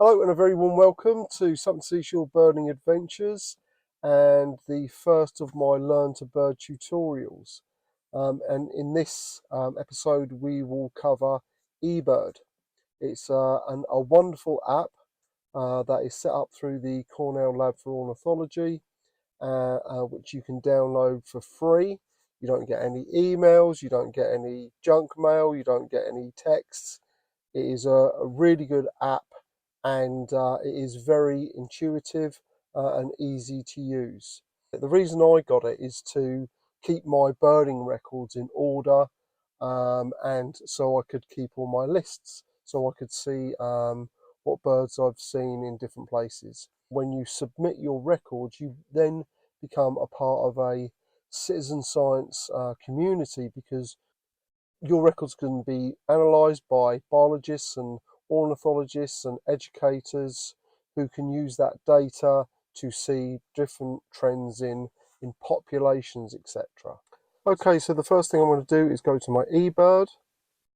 Hello and a very warm welcome to Something Seashore Birding Adventures and the first of my Learn to Bird tutorials. And in this episode we will cover eBird. It's a wonderful app that is set up through the Cornell Lab for Ornithology, which you can download for free. You don't get any emails, you don't get any junk mail, you don't get any texts. It is a really good app, and it is very intuitive and easy to use. The reason I got it is to keep my birding records in order, and so I could keep all my lists, so I could see what birds I've seen in different places. When you submit your records, you then become a part of a citizen science community, because your records can be analysed by biologists and ornithologists and educators who can use that data to see different trends in populations, etc. Okay, so the first thing I'm going to do is go to my eBird,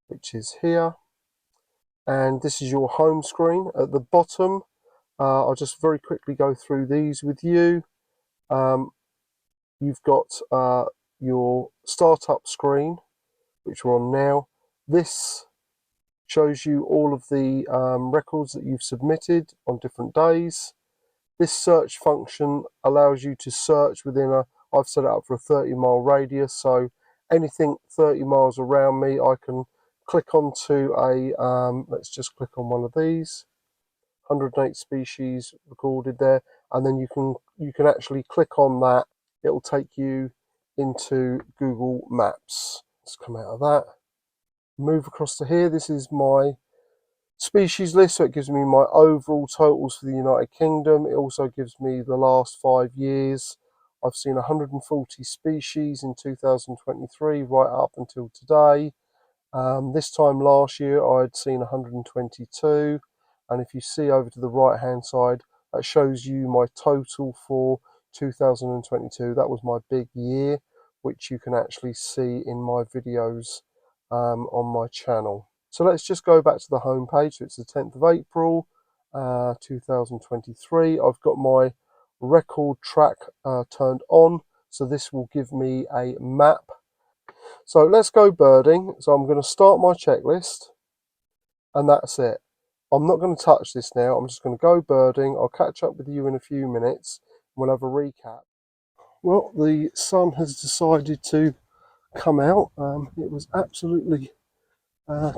which is here, and this is your home screen. At the bottom, I'll just very quickly go through these with you. You've got your startup screen, which we're on now. This shows you all of the records that you've submitted on different days. This search function allows you to search within I've set it up for a 30-mile radius, so anything 30 miles around me I can click onto let's just click on one of these, 108 species recorded there, and then you can actually click on that. It'll take you into Google Maps. Let's come out of that. Move across to here. This is my species list, so it gives me my overall totals for the United Kingdom. It also gives me the last 5 years. I've seen 140 species in 2023 right up until today. This time last year I'd seen 122, and if you see over to the right hand side, that shows you my total for 2022. That was my big year, which you can actually see in my videos on my channel. So let's just go back to the home page. So it's the 10th of April 2023. I've got my record track turned on, so this will give me a map. So let's go birding. So I'm going to start my checklist, and that's it. I'm not going to touch this now. I'm just going to go birding. I'll catch up with you in a few minutes and we'll have a recap. Well, the sun has decided to come out. It was absolutely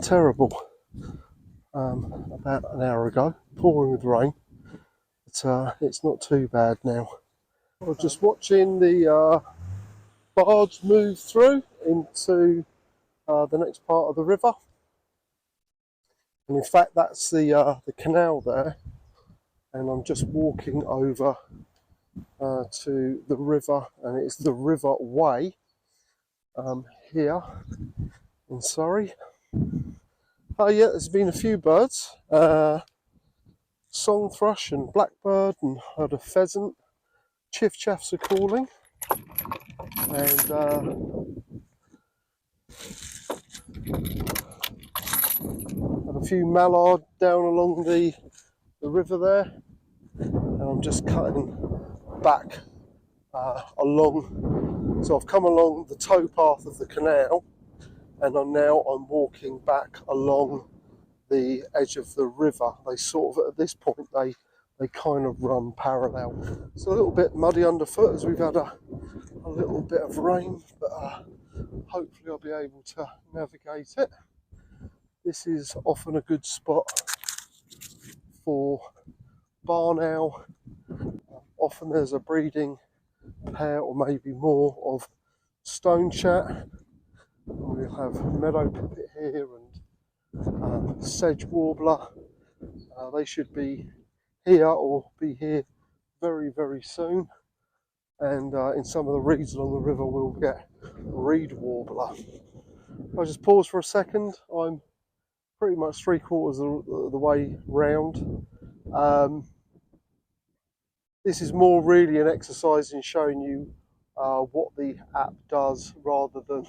terrible about an hour ago, pouring with rain, but it's not too bad now. I'm just watching the barge move through into the next part of the river, and in fact that's the canal there, and I'm just walking over to the river, and it's the River Way here in Surrey. Yeah, there's been a few birds, song thrush and blackbird, and heard a pheasant. Chiff-chaffs are calling, and had a few mallard down along the river there, and I'm just cutting back along. So I've come along the towpath of the canal, and I'm walking back along the edge of the river. They sort of, at this point, they kind of run parallel. It's a little bit muddy underfoot as we've had a little bit of rain, but hopefully I'll be able to navigate it. This is often a good spot for barn owl. Often there's a breeding pair or maybe more of stone chat. We'll have meadow pipit here and sedge warbler. They should be here or be here very, very soon. And in some of the reeds along the river we'll get reed warbler. I'll just pause for a second. I'm pretty much 3/4 of the way round. This is more really an exercise in showing you what the app does, rather than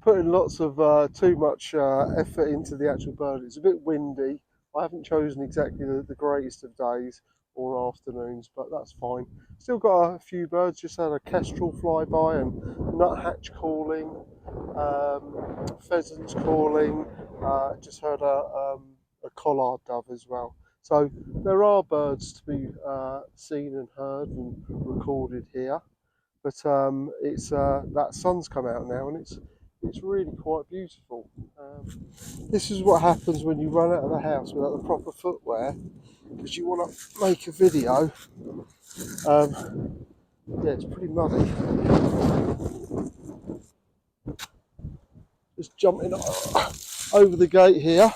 putting lots of too much effort into the actual bird. It's a bit windy. I haven't chosen exactly the greatest of days or afternoons, but that's fine. Still got a few birds. Just had a kestrel fly by and nuthatch calling, pheasants calling. Just heard a collard dove as well. So there are birds to be seen and heard and recorded here. But it's that sun's come out now, and it's really quite beautiful. This is what happens when you run out of the house without the proper footwear, because you want to make a video. Yeah, it's pretty muddy. Just jumping over the gate here.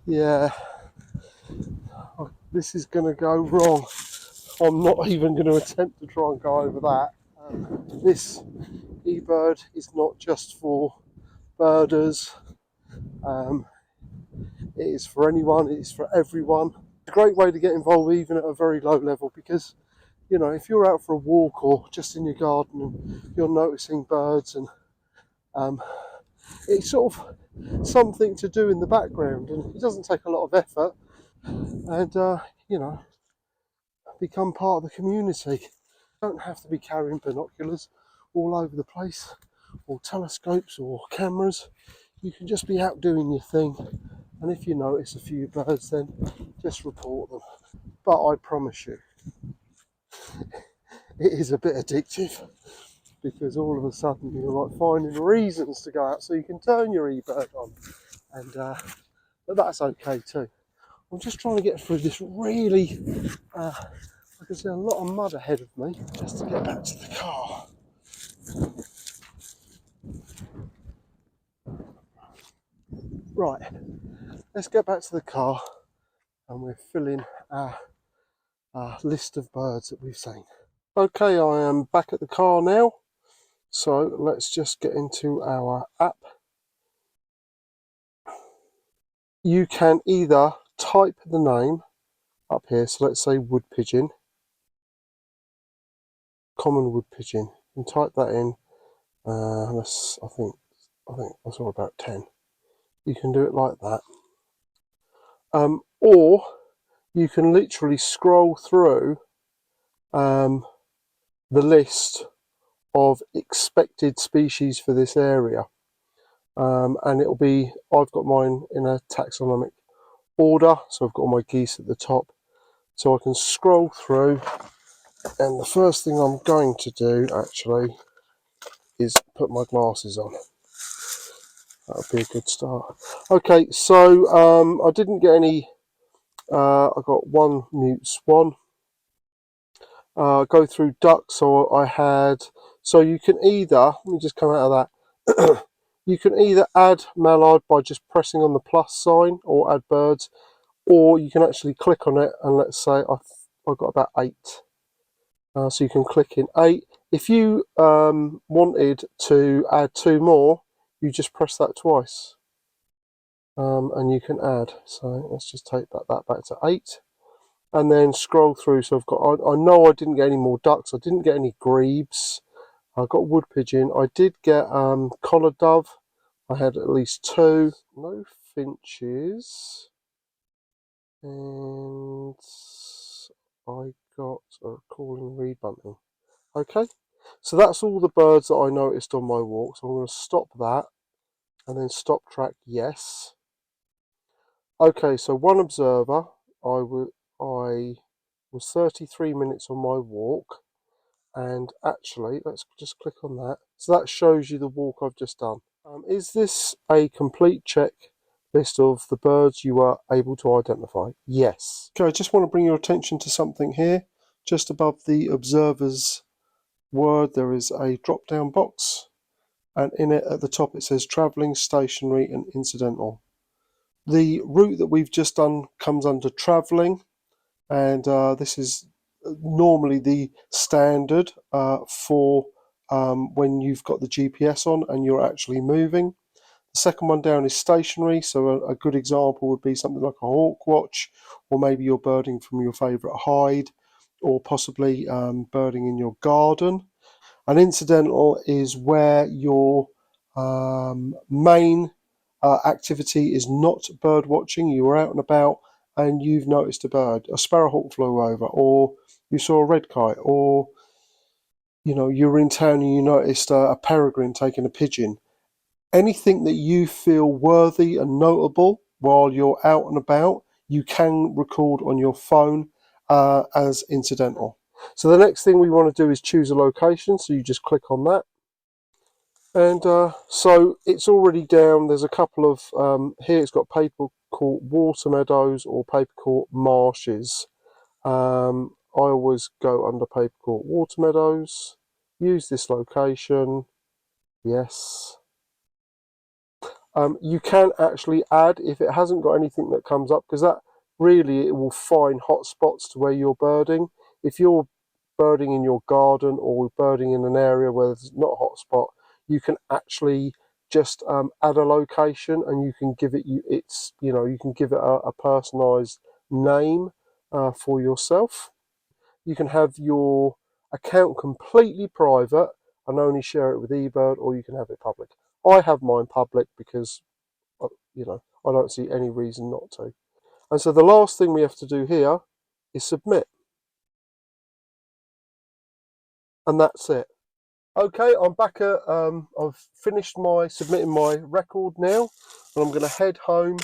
Yeah, this is going to go wrong. I'm not even going to attempt to try and go over that. This eBird is not just for birders. Um, it is for anyone. It is for everyone. It's a great way to get involved even at a very low level, because you know, if you're out for a walk or just in your garden and you're noticing birds, and it's sort of something to do in the background, and it doesn't take a lot of effort, and you know, become part of the community. You don't have to be carrying binoculars all over the place, or telescopes or cameras. You can just be out doing your thing, and if you notice a few birds, then just report them. But I promise you, it is a bit addictive, because all of a sudden you're like finding reasons to go out so you can turn your eBird on, and but that's okay too. I'm just trying to get through this really, I can see a lot of mud ahead of me, just to get back to the car. Right, let's get back to the car, and we're filling our list of birds that we've seen. Okay, I am back at the car now, so let's just get into our app. You can either type the name up here, so let's say wood pigeon, common wood pigeon, and type that in. I think I saw about 10. You can do it like that, or you can literally scroll through the list of expected species for this area, and it'll be, I've got mine in a taxonomic order, so I've got all my geese at the top, so I can scroll through, and the first thing I'm going to do actually is put my glasses on. That would be a good start. Okay, so I didn't get any, I got one mute swan. Go through ducks, so I had, so you can either, let me just come out of that, you can either add mallard by just pressing on the plus sign, or add birds, or you can actually click on it, and let's say I've got about 8. So you can click in 8. If you wanted to add 2 more, you just press that twice, and you can add. So let's just take that back to 8, and then scroll through. So I've got, I know I didn't get any more ducks, I didn't get any grebes, I got wood pigeon, I did get collared dove, I had at least 2, no finches, and I got a calling reed bunting. Okay, so that's all the birds that I noticed on my walk. So I'm going to stop that, and then stop track yes. Okay, so one observer, I was 33 minutes on my walk, and actually let's just click on that. So that shows you the walk I've just done. Is this a complete check list of the birds you were able to identify? Yes. Okay, I just want to bring your attention to something here. Just above the observer's word there is a drop down box, and in it at the top it says travelling, stationary and incidental. The route that we've just done comes under travelling, and this is normally the standard for when you've got the GPS on and you're actually moving. The second one down is stationary, so a good example would be something like a hawk watch, or maybe you're birding from your favourite hide, or possibly birding in your garden. An incidental is where your main activity is not bird watching. You were out and about and you've noticed a bird. A sparrowhawk flew over, or you saw a red kite, or you were in town and you noticed a peregrine taking a pigeon. Anything that you feel worthy and notable while you're out and about, you can record on your phone as incidental. So the next thing we want to do is choose a location. So you just click on that. And so it's already down. There's a couple of, here it's got paper caught water meadows or paper caught marshes. I always go under paper caught water meadows. Use this location. Yes. You can actually add, if it hasn't got anything that comes up, because that really, it will find hot spots to where you're birding. If you're birding in your garden or birding in an area where there's not a hot spot, you can actually just add a location, and you can give it you can give it a personalized name for yourself. You can have your account completely private and only share it with eBird, or you can have it public. I have mine public because I don't see any reason not to. And so the last thing we have to do here is submit, and that's it. Okay, I'm back at, I've finished submitting my record now, and I'm going to head home,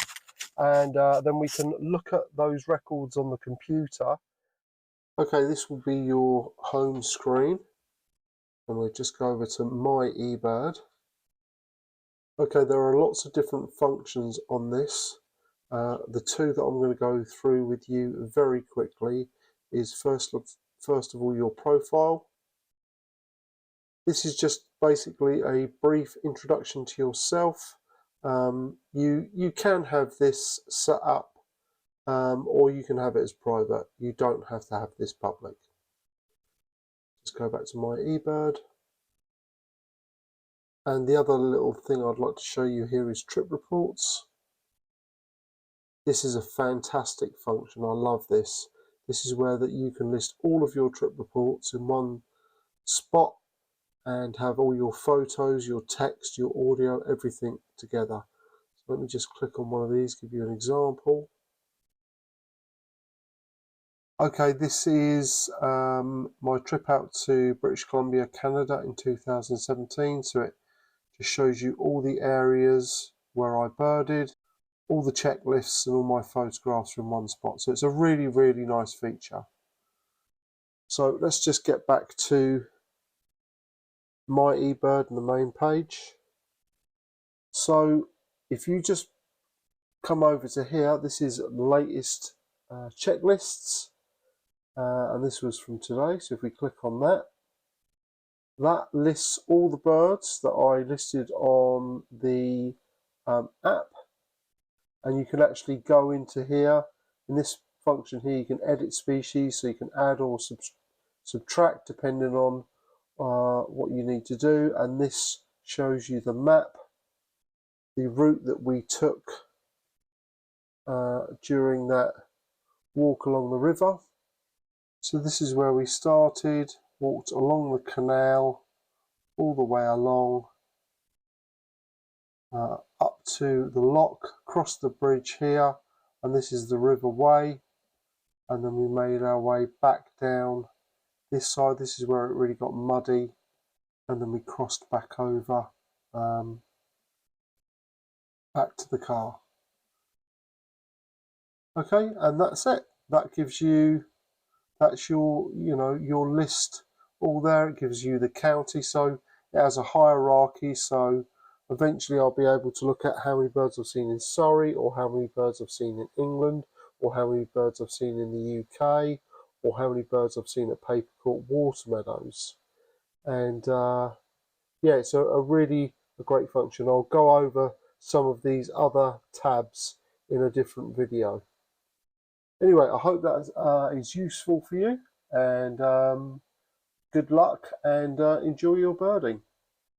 and then we can look at those records on the computer. Okay, this will be your home screen, and we'll just go over to My eBird. Okay, there are lots of different functions on this. The two that I'm going to go through with you very quickly is first of all your profile. This is just basically a brief introduction to yourself. You can have this set up, or you can have it as private. You don't have to have this public. Just go back to My eBird. And the other little thing I'd like to show you here is trip reports. This is a fantastic function. I love this. This is where that you can list all of your trip reports in one spot and have all your photos, your text, your audio, everything together. So let me just click on one of these, give you an example. Okay, this is my trip out to British Columbia, Canada in 2017. So it just shows you all the areas where I birded, all the checklists and all my photographs are in one spot. So it's a really, really nice feature. So let's just get back to My eBird and the main page. So if you just come over to here, this is the latest checklists, and this was from today. So if we click on that, that lists all the birds that I listed on the app, and you can actually go into here in this function here. You can edit species, so you can add or subtract depending on what you need to do, and this shows you the map, the route that we took during that walk along the river. So this is where we started, walked along the canal all the way along up to the lock, crossed the bridge here, and this is the river way, and then we made our way back down this side. This is where it really got muddy, and then we crossed back over back to the car. Okay, and that's it. That gives you, that's your your list all there. It gives you the county, so it has a hierarchy. So eventually I'll be able to look at how many birds I've seen in Surrey, or how many birds I've seen in England, or how many birds I've seen in the UK, or how many birds I've seen at paper caught water meadows. And yeah, it's a really great function. I'll go over some of these other tabs in a different video. Anyway, I hope that is useful for you, and good luck, and enjoy your birding.